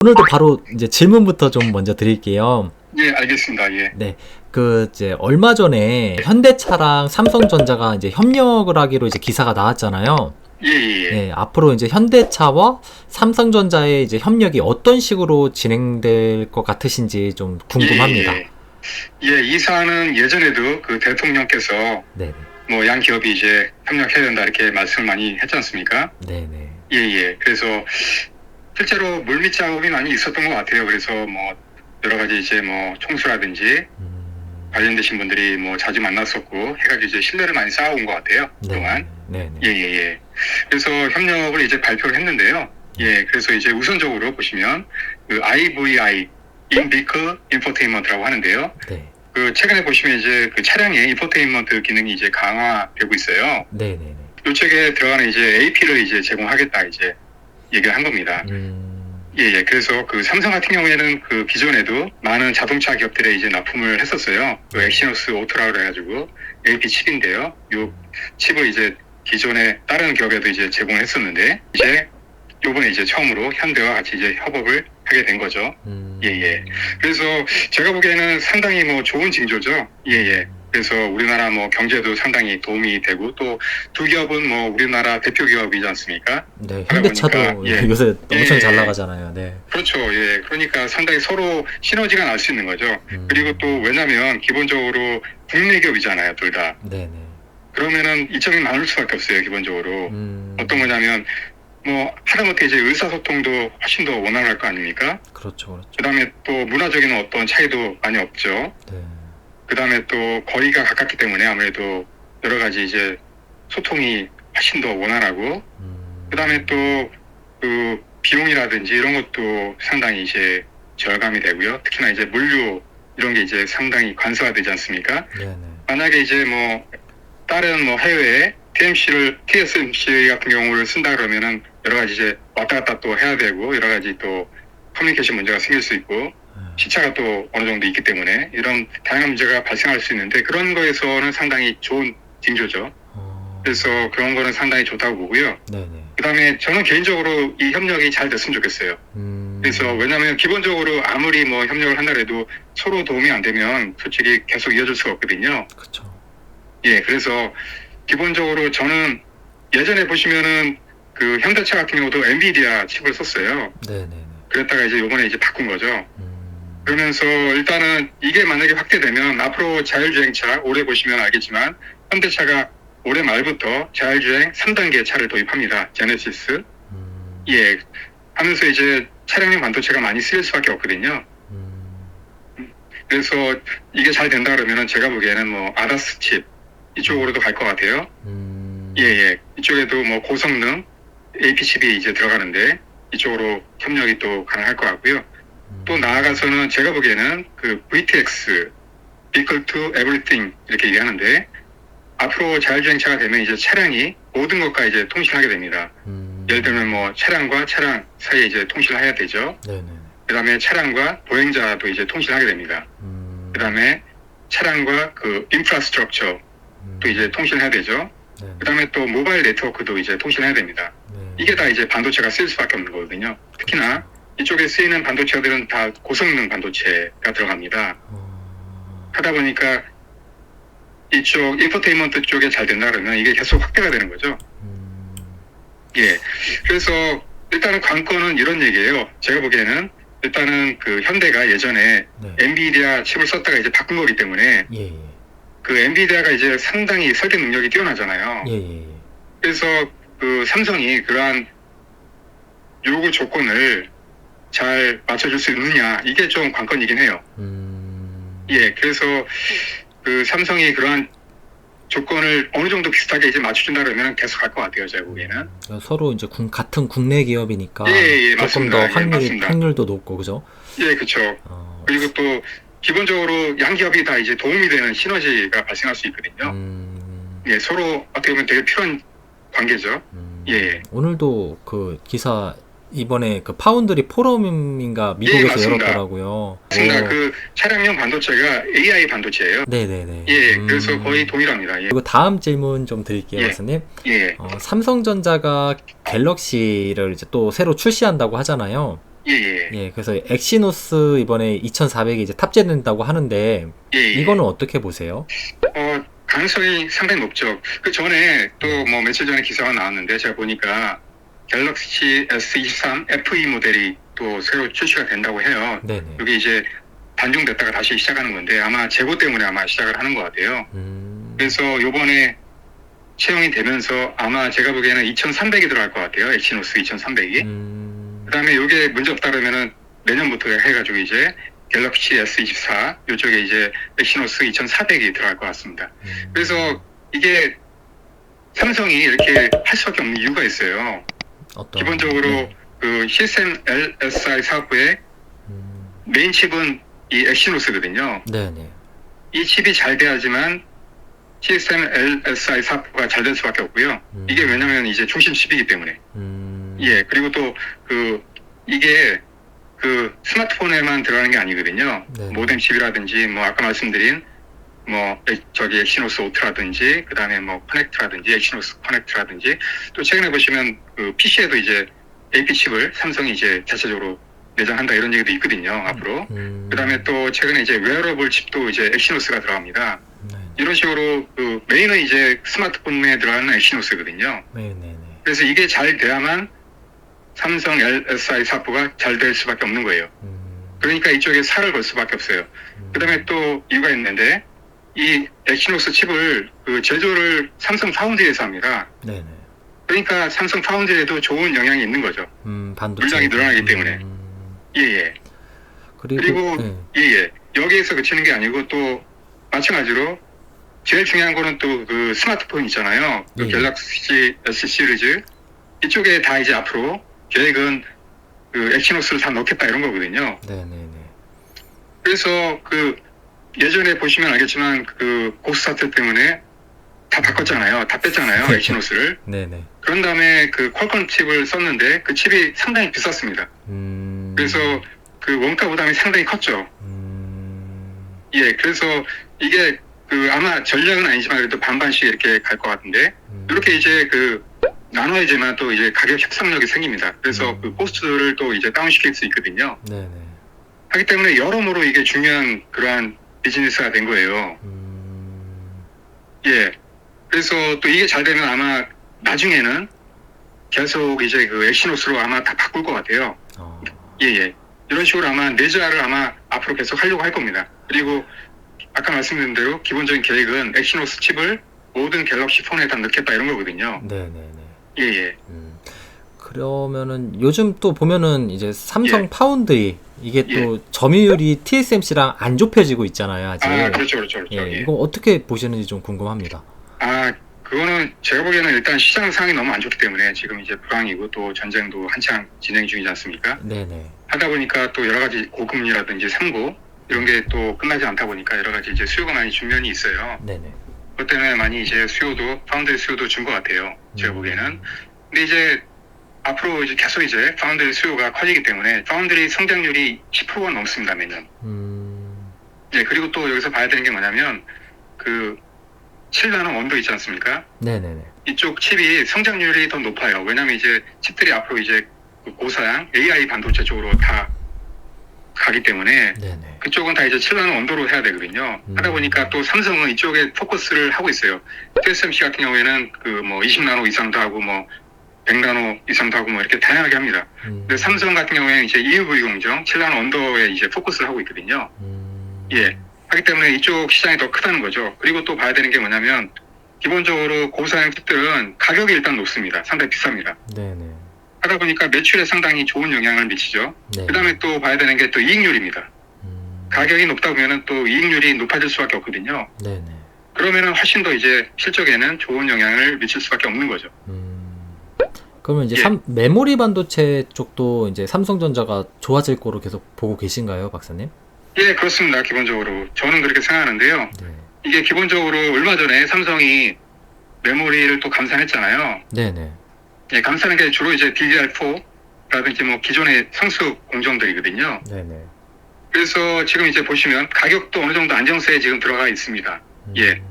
오늘도 바로 이제 질문부터 좀 먼저 드릴게요. 예, 알겠습니다. 예. 네. 이제 얼마 전에 현대차랑 삼성전자가 이제 협력을 하기로 이제 기사가 나왔잖아요. 예, 예, 예. 네, 앞으로 이제 현대차와 삼성전자의 이제 협력이 어떤 식으로 진행될 것 같으신지 좀 궁금합니다. 예, 예. 예, 이 사안은 예전에도 그 대통령께서 네네. 뭐 양 기업이 이제 협력해야 된다 이렇게 말씀을 많이 했지 않습니까? 네네. 예, 예. 그래서 실제로 물밑 작업이 많이 있었던 것 같아요. 그래서 뭐 여러 가지 이제 뭐 총수라든지 관련되신 분들이 뭐 자주 만났었고 해가지고 이제 신뢰를 많이 쌓아온 것 같아요. 그동안. 네네. 예, 예, 예. 그래서 협력을 이제 발표를 했는데요. 예, 그래서 이제 우선적으로 보시면 그 IVI, In-Vehicle Infotainment라고 하는데요. 네. 그 최근에 보시면 이제 그 차량의 인포테인먼트 기능이 이제 강화되고 있어요. 네네네. 이 책에 들어가는 이제 AP를 이제 제공하겠다 이제 얘기를 한 겁니다. 예, 예. 그래서 그 삼성 같은 경우에는 그 기존에도 많은 자동차 기업들에 이제 납품을 했었어요. 그 엑시노스 오토라 그래가지고 AP 칩인데요. 요 칩을 이제 기존에 다른 기업에도 이제 제공을 했었는데 이제 요번에 이제 처음으로 현대와 같이 이제 협업을 하게 된 거죠. 예, 예. 그래서 제가 보기에는 상당히 뭐 좋은 징조죠. 예, 예. 그래서 우리나라 뭐 경제도 상당히 도움이 되고 또 두 기업은 뭐 우리나라 대표 기업이지 않습니까? 네, 그러다 현대차도 보니까, 예. 요새 엄청 예, 잘 예. 나가잖아요. 네. 그렇죠. 예. 그러니까 상당히 서로 시너지가 날 수 있는 거죠. 그리고 또 왜냐면 기본적으로 국내 기업이잖아요, 둘 다. 네네. 그러면은 이점이 많을 수밖에 없어요, 기본적으로. 어떤 거냐면 뭐 하다못해 이제 의사소통도 훨씬 더 원활할 거 아닙니까? 그렇죠, 그렇죠. 그다음에 또 문화적인 어떤 차이도 많이 없죠. 네. 그다음에 또 거리가 가깝기 때문에 아무래도 여러 가지 이제 소통이 훨씬 더 원활하고 그다음에 또 그 비용이라든지 이런 것도 상당히 이제 절감이 되고요. 특히나 이제 물류 이런 게 이제 상당히 관세화되지 않습니까? 네네. 만약에 이제 뭐 다른 뭐 해외에 TSMC 같은 경우를 쓴다 그러면은 여러 가지 이제 왔다 갔다 또 해야 되고 여러 가지 또 커뮤니케이션 문제가 생길 수 있고 시차가 또 어느 정도 있기 때문에 이런 다양한 문제가 발생할 수 있는데 그런 거에서는 상당히 좋은 징조죠. 그래서 그런 거는 상당히 좋다고 보고요. 네네. 그다음에 저는 개인적으로 이 협력이 잘 됐으면 좋겠어요. 그래서 왜냐하면 기본적으로 아무리 뭐 협력을 한다 해도 서로 도움이 안 되면 솔직히 계속 이어질 수가 없거든요. 그렇죠. 예, 그래서 기본적으로 저는 예전에 보시면은 그 현대차 같은 경우도 엔비디아 칩을 썼어요. 네네네. 그랬다가 이제 요번에 이제 바꾼 거죠. 그러면서 일단은 이게 만약에 확대되면 앞으로 자율주행차 올해 보시면 알겠지만 현대차가 올해 말부터 자율주행 3단계 차를 도입합니다. 제네시스. 예. 하면서 이제 차량용 반도체가 많이 쓰일 수밖에 없거든요. 그래서 이게 잘 된다 그러면은 제가 보기에는 뭐 아다스 칩 이쪽으로도 갈 것 같아요. 예, 예. 이쪽에도 뭐 고성능 AP 칩이 이제 들어가는데 이쪽으로 협력이 또 가능할 것 같고요. 또 나아가서는 제가 보기에는 그 VTX, Vehicle to Everything 이렇게 얘기하는데 앞으로 자율주행차가 되면 이제 차량이 모든 것과 이제 통신하게 됩니다. 예를 들면 뭐 차량과 차량 사이에 이제 통신을 해야 되죠. 네네. 그 다음에 차량과 보행자도 이제 통신하게 됩니다. 그 다음에 차량과 그 인프라스트럭처 또 이제 통신을 해야 되죠. 그 다음에 또 모바일 네트워크도 이제 통신해야 됩니다. 이게 다 이제 반도체가 쓰일 수밖에 없는 거거든요. 특히나 이쪽에 쓰이는 반도체들은 다 고성능 반도체가 들어갑니다. 하다 보니까 이쪽 인포테인먼트 쪽에 잘 된다 그러면 이게 계속 확대가 되는 거죠. 예. 그래서 일단은 관건은 이런 얘기예요. 제가 보기에는 일단은 그 현대가 예전에 엔비디아 칩을 썼다가 이제 바꾼 거기 때문에 예예. 그 엔비디아가 이제 상당히 설계 능력이 뛰어나잖아요. 예예. 그래서 그 삼성이 그러한 요구 조건을 잘 맞춰줄 수 있느냐 이게 좀 관건이긴 해요. 예, 그래서 그 삼성이 그러한 조건을 어느 정도 비슷하게 이제 맞춰준다 그러면 계속 갈 것 같아요, 제가 보기에는. 서로 이제 같은 국내 기업이니까 예, 조금 맞습니다. 더 맞습니다. 확률도 높고 그죠? 예, 그렇죠. 그리고 또 기본적으로 양 기업이 다 이제 도움이 되는 시너지가 발생할 수 있거든요. 예, 서로 어떻게 보면 되게 필요한 관계죠. 예. 오늘도 그 기사 이번에 그 파운드리 포럼인가 미국에서 맞습니다. 열었더라고요. 맞습니다. 그 차량용 반도체가 AI 반도체예요. 네네네. 예, 그래서 거의 동일합니다. 예. 그리고 다음 질문 좀 드릴게요, 예. 박사님. 예. 삼성전자가 갤럭시를 이제 또 새로 출시한다고 하잖아요. 예, 예. 예, 그래서 엑시노스 이번에 2400이 이제 탑재된다고 하는데 예, 예. 이거는 어떻게 보세요? 가능성이 상당히 높죠. 그 전에 또 뭐 며칠 전에 기사가 나왔는데 제가 보니까 갤럭시 S23 FE 모델이 또 새로 출시가 된다고 해요. 네네. 이게 이제 단종됐다가 다시 시작하는 건데 아마 재고 때문에 아마 시작을 하는 것 같아요. 그래서 요번에 채용이 되면서 아마 제가 보기에는 2300이 들어갈 것 같아요. 엑시노스 2300이. 그다음에 이게 문제 없다 그러면은 내년부터 해가지고 이제 갤럭시 S24 이쪽에 이제 엑시노스 2400이 들어갈 것 같습니다. 그래서 이게 삼성이 이렇게 할 수밖에 없는 이유가 있어요. 기본적으로 네. 그 시스템 LSI 사업부의 메인 칩은 이 엑시노스거든요. 네네. 이 칩이 잘 돼야지만 시스템 LSI 사업부가 잘 될 수밖에 없고요. 이게 왜냐면 이제 중심 칩이기 때문에. 예, 그리고 또 이게 스마트폰에만 들어가는 게 아니거든요. 네네. 모뎀 칩이라든지 뭐 아까 말씀드린 엑시노스 오트라든지 그다음에 뭐 커넥트라든지 엑시노스 커넥트라든지 또 최근에 보시면 PC에도 이제 AP 칩을 삼성이 이제 자체적으로 내장한다 이런 얘기도 있거든요. 앞으로. 그다음에 또 최근에 이제 웨어러블 칩도 이제 엑시노스가 들어갑니다. 이런 식으로 메인은 이제 스마트폰에 들어가는 엑시노스거든요. 네네네. 그래서 이게 잘 돼야만 삼성 LSI 사업부가 잘 될 수밖에 없는 거예요. 그러니까 이쪽에 살을 걸 수밖에 없어요. 그다음에 또 이유가 있는데 이 엑시노스 칩을 제조를 삼성 파운드리에서 합니다. 네네. 그러니까 삼성 파운드리에도 좋은 영향이 있는 거죠. 반도체. 물량이 늘어나기 때문에. 예예. 그리고 네. 예예. 여기에서 그치는 게 아니고 또 마찬가지로 제일 중요한 거는 또 스마트폰 있잖아요. 예. 갤럭시 S 시리즈 이쪽에 다 이제 앞으로 계획은 엑시노스를 다 넣겠다 이런 거거든요. 네네네. 그래서 예전에 보시면 알겠지만 고스타트 때문에 다 바꿨잖아요. 다 뺐잖아요. 엑시노스를. 네네. 그런 다음에 퀄컴 칩을 썼는데 그 칩이 상당히 비쌌습니다. 그래서 원가 부담이 상당히 컸죠. 예, 그래서 이게 아마 전략은 아니지만 그래도 반반씩 이렇게 갈 것 같은데 이렇게 이제 나눠야지만 또 이제 가격 협상력이 생깁니다. 그래서 코스트를 또 이제 다운시킬 수 있거든요. 네네. 하기 때문에 여러모로 이게 중요한 그러한 비즈니스가 된 거예요. 예. 그래서 또 이게 잘 되면 아마 나중에는 계속 이제 엑시노스로 아마 다 바꿀 것 같아요. 예. 이런 식으로 아마 내재화를 아마 앞으로 계속 하려고 할 겁니다. 그리고 아까 말씀드린 대로 기본적인 계획은 엑시노스 칩을 모든 갤럭시 폰에 다 넣겠다 이런 거거든요. 네네네. 예. 그러면은 요즘 또 보면은 이제 삼성 예. 파운드리 이게 또 점유율이 TSMC랑 안 좁혀지고 있잖아요, 아직. 그렇죠. 예, 예. 이거 어떻게 보시는지 좀 궁금합니다. 그거는 제가 보기에는 일단 시장 상황이 너무 안 좋기 때문에 지금 이제 불황이고 또 전쟁도 한창 진행 중이지 않습니까? 네네. 하다 보니까 또 여러 가지 고금리라든지 삼고 이런 게 또 끝나지 않다 보니까 여러 가지 이제 수요가 많이 준 면이 있어요. 네네. 그것 때문에 많이 이제 파운드리 수요도 준 것 같아요. 제가 보기에는. 근데 이제 앞으로 이제 계속 이제 파운드리 수요가 커지기 때문에 파운드리 성장률이 10%가 넘습니다, 매년. 예, 그리고 또 여기서 봐야 되는 게 뭐냐면 7나노 원도 있지 않습니까? 네네네. 이쪽 칩이 성장률이 더 높아요. 왜냐면 이제 칩들이 앞으로 이제 고사양 AI 반도체 쪽으로 다 가기 때문에 네네. 그쪽은 다 이제 7나노 원도로 해야 되거든요. 하다 보니까 또 삼성은 이쪽에 포커스를 하고 있어요. TSMC 같은 경우에는 20나노 이상도 하고 100나노 이상도 하고 이렇게 다양하게 합니다. 근데 삼성 같은 경우에는 이제 EUV 공정 7나노 원도에 이제 포커스를 하고 있거든요. 예. 하기 때문에 이쪽 시장이 더 크다는 거죠. 그리고 또 봐야 되는 게 뭐냐면 기본적으로 고사양 칩들은 가격이 일단 높습니다. 상당히 비쌉니다. 네네. 하다 보니까 매출에 상당히 좋은 영향을 미치죠. 네. 그 다음에 또 봐야 되는 게 또 이익률입니다. 가격이 높다 보면은 또 이익률이 높아질 수밖에 없거든요. 네네. 그러면은 훨씬 더 이제 실적에는 좋은 영향을 미칠 수밖에 없는 거죠. 그러면 이제 예. 메모리 반도체 쪽도 이제 삼성전자가 좋아질 거로 계속 보고 계신가요, 박사님? 예, 그렇습니다. 기본적으로 저는 그렇게 생각하는데요. 네. 이게 기본적으로 얼마 전에 삼성이 메모리를 또 감산했잖아요. 네네. 예, 감사하는 게 주로 이제 DDR4라든지 기존의 상수 공정들이거든요. 네네. 그래서 지금 이제 보시면 가격도 어느 정도 안정세에 지금 들어가 있습니다. 예.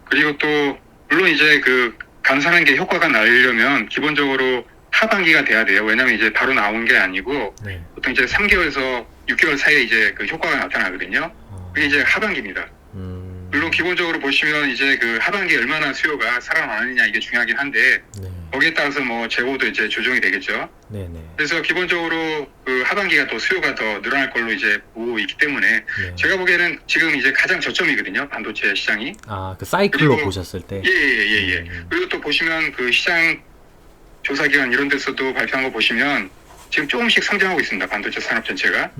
그리고 또 물론 이제 감산한 게 효과가 나려면 기본적으로 하반기가 돼야 돼요. 왜냐면 이제 바로 나온 게 아니고 네. 보통 이제 3개월에서 6개월 사이에 이제 그 효과가 나타나거든요. 그게 이제 하반기입니다. 물론 기본적으로 보시면 이제 그 하반기에 얼마나 수요가 살아나느냐 이게 중요하긴 한데 네. 거기에 따라서 뭐 재고도 이제 조정이 되겠죠. 네네. 그래서 기본적으로 그 하반기가 더 수요가 더 늘어날 걸로 이제 보고 있기 때문에 네. 제가 보기에는 지금 이제 가장 저점이거든요. 반도체 시장이. 아, 그 사이클로 그리고- 보셨을 때. 예. 그리고 또 보시면 그 시장 조사기관 이런 데서도 발표한 거 보시면 지금 조금씩 성장하고 있습니다. 반도체 산업 전체가.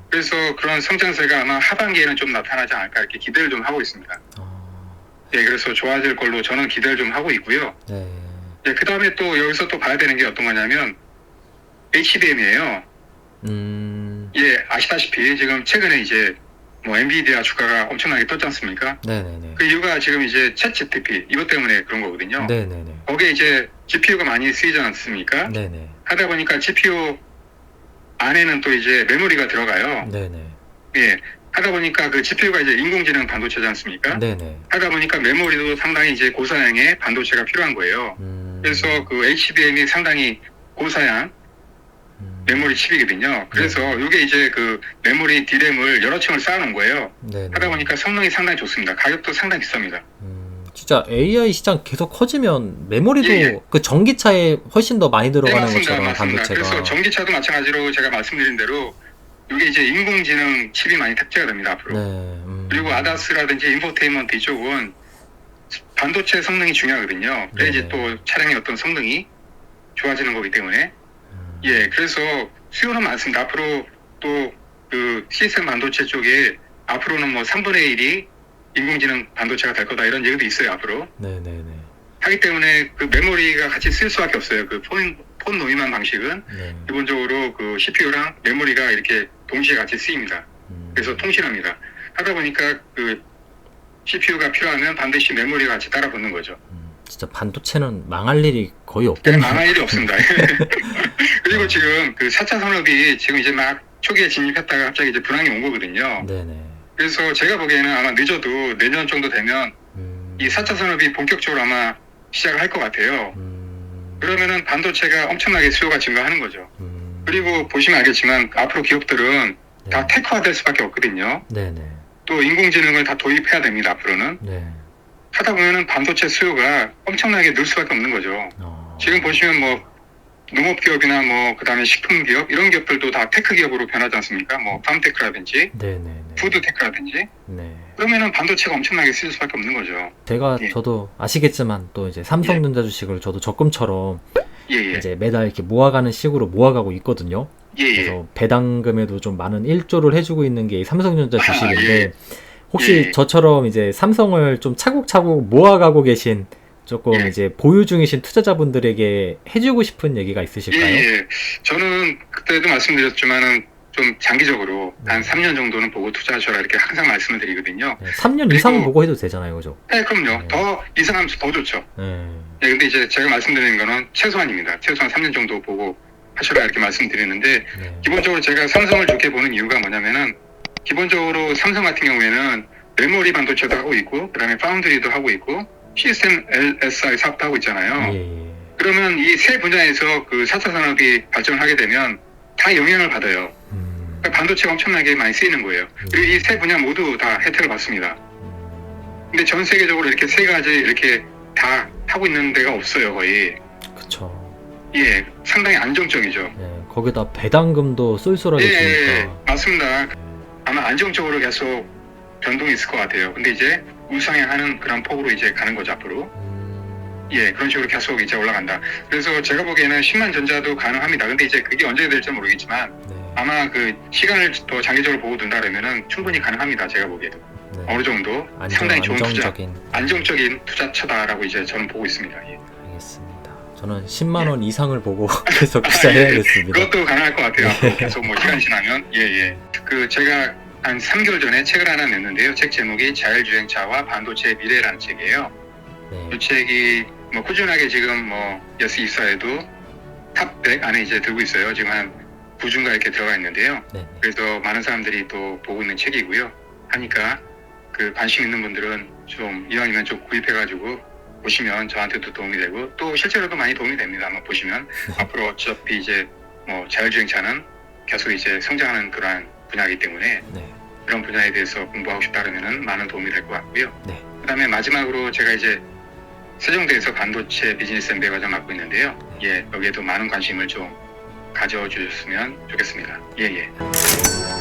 그래서 그런 성장세가 아마 하반기에는 좀 나타나지 않을까 이렇게 기대를 좀 하고 있습니다. 예, 그래서 좋아질 걸로 저는 기대를 좀 하고 있고요. 네. 예, 그 다음에 또 여기서 또 봐야 되는 게 어떤 거냐면 HBM이에요. 예, 아시다시피 지금 최근에 이제 뭐 엔비디아 주가가 엄청나게 떴지 않습니까? 네네네. 그 이유가 지금 이제 챗 GTP 이것 때문에 그런 거거든요. 네네네. 거기에 이제 GPU가 많이 쓰이지 않습니까? 네네. 하다 보니까 GPU 안에는 또 이제 메모리가 들어가요. 네네. 예, 하다 보니까 그 GPU가 이제 인공지능 반도체지 않습니까? 네네. 하다 보니까 메모리도 상당히 이제 고사양의 반도체가 필요한 거예요. 그래서 그 HBM이 상당히 고사양 메모리 칩이거든요. 그래서 이게 이제 그 메모리 D램을 여러 층을 쌓아놓은 거예요. 네네. 하다 보니까 성능이 상당히 좋습니다. 가격도 상당히 비쌉니다. 진짜 AI 시장 계속 커지면 메모리도 예. 그 전기차에 훨씬 더 많이 네, 들어가는 맞습니다. 것처럼 맞습니다. 반도체가. 그래서 전기차도 마찬가지로 제가 말씀드린 대로 이게 이제 인공지능 칩이 많이 탑재가 됩니다. 앞으로. 네. 그리고 아다스라든지 인포테인먼트 이쪽은 반도체 성능이 중요하거든요. 그래야 이제 또 차량의 어떤 성능이 좋아지는 거기 때문에 예, 그래서 수요는 많습니다. 앞으로 또 그 시스템 반도체 쪽에 앞으로는 뭐 3분의 1이 인공지능 반도체가 될 거다 이런 얘기도 있어요. 앞으로 네네네. 하기 때문에 그 메모리가 같이 쓸 수밖에 없어요. 그 폰 노이만 방식은 네. 기본적으로 그 CPU랑 메모리가 이렇게 동시에 같이 쓰입니다. 그래서 통신합니다. 하다 보니까 그 CPU가 필요하면 반드시 메모리가 같이 따라 붙는 거죠. 진짜 반도체는 망할 일이 거의 네, 없겠네요. 망할 일이 없습니다. 그리고 지금 그 4차 산업이 지금 이제 막 초기에 진입했다가 갑자기 이제 불황이 온 거거든요. 네네. 그래서 제가 보기에는 아마 늦어도 내년 정도 되면 이 4차 산업이 본격적으로 아마 시작을 할 것 같아요. 그러면은 반도체가 엄청나게 수요가 증가하는 거죠. 그리고 보시면 알겠지만 앞으로 기업들은 다 테크화 될 수밖에 없거든요. 네네. 또 인공지능을 다 도입해야 됩니다. 앞으로는. 네. 하다 보면은 반도체 수요가 엄청나게 늘 수밖에 없는 거죠. 지금 보시면 뭐 농업기업이나 뭐 그다음에 식품기업 이런 기업들도 다 테크 기업으로 변하지 않습니까? 뭐 팜테크라든지 네네네. 푸드테크라든지 네. 그러면은 반도체가 엄청나게 쓸 수밖에 없는 거죠. 제가 예. 저도 아시겠지만 또 이제 삼성전자 주식을 저도 적금처럼 예예. 이제 매달 이렇게 모아가는 식으로 모아가고 있거든요. 예예. 그래서 배당금에도 좀 많은 일조를 해주고 있는 게 이 삼성전자 주식인데 예. 혹시 예. 저처럼 이제 삼성을 좀 차곡차곡 모아가고 계신 조금 예. 이제 보유 중이신 투자자분들에게 해주고 싶은 얘기가 있으실까요? 예. 저는 그때도 말씀드렸지만은 좀 장기적으로 네. 한 3년 정도는 보고 투자하셔라 이렇게 항상 말씀을 드리거든요. 네, 3년 그리고- 이상 보고 해도 되잖아요, 그죠? 네, 그럼요. 네. 더 이상하면 더 좋죠. 네. 예, 근데 이제 제가 말씀드리는 거는 최소한입니다. 최소한 3년 정도 보고 하셔라 이렇게 말씀드리는데 네. 기본적으로 제가 삼성을 좋게 보는 이유가 뭐냐면은 기본적으로 삼성 같은 경우에는 메모리 반도체도 하고 있고 그다음에 파운드리도 하고 있고 시스템 LSI 사업도 하고 있잖아요. 예. 그러면 이 세 분야에서 그 4차 산업이 발전을 하게 되면 다 영향을 받아요. 그러니까 반도체가 엄청나게 많이 쓰이는 거예요. 그리고 이 세 분야 모두 다 혜택을 받습니다. 근데 전 세계적으로 이렇게 세 가지 이렇게 다 하고 있는 데가 없어요, 거의. 그쵸. 예, 상당히 안정적이죠. 네, 거기다 배당금도 쏠쏠하게 예, 주니까. 맞습니다. 아마 안정적으로 계속 변동이 있을 것 같아요. 근데 이제 우상향하는 그런 폭으로 이제 가는 거죠, 앞으로. 예, 그런 식으로 계속 이제 올라간다. 그래서 제가 보기에는 10만 전자도 가능합니다. 근데 이제 그게 언제 될지 모르겠지만 네. 아마 그 시간을 더 장기적으로 보고 둔다 그러면은 충분히 가능합니다. 제가 보기에도. 네. 어느 정도 상당히 좋은 투자, 안정적인. 안정적인 투자처다라고 이제 저는 보고 있습니다. 예. 알겠습니다. 저는 10만 원 이상을 보고 계속 투자해야겠습니다. 그것도 가능할 것 같아요. 앞으로 계속 뭐 시간이 지나면. 예. 그 제가 한 3개월 전에 책을 하나 냈는데요. 책 제목이 자율주행차와 반도체의 미래라는 책이에요. 네. 이 책이 뭐 꾸준하게 지금 뭐 예스24에도 탑 100 안에 이제 들고 있어요. 지금 한 9주인가 이렇게 들어가 있는데요. 네. 그래서 많은 사람들이 또 보고 있는 책이고요. 하니까 그 관심 있는 분들은 좀 이왕이면 좀 구입해가지고 보시면 저한테도 도움이 되고 또 실제로도 많이 도움이 됩니다. 한번 보시면 앞으로 어차피 이제 뭐 자율주행차는 계속 이제 성장하는 그러한 분야이기 때문에 네. 그런 분야에 대해서 공부하고 싶다 그러면은 많은 도움이 될 것 같고요. 네. 그다음에 마지막으로 제가 이제 세종대에서 반도체 비즈니스 MBA 과정 맡고 있는데요. 예, 여기에도 많은 관심을 좀 가져주셨으면 좋겠습니다. 예.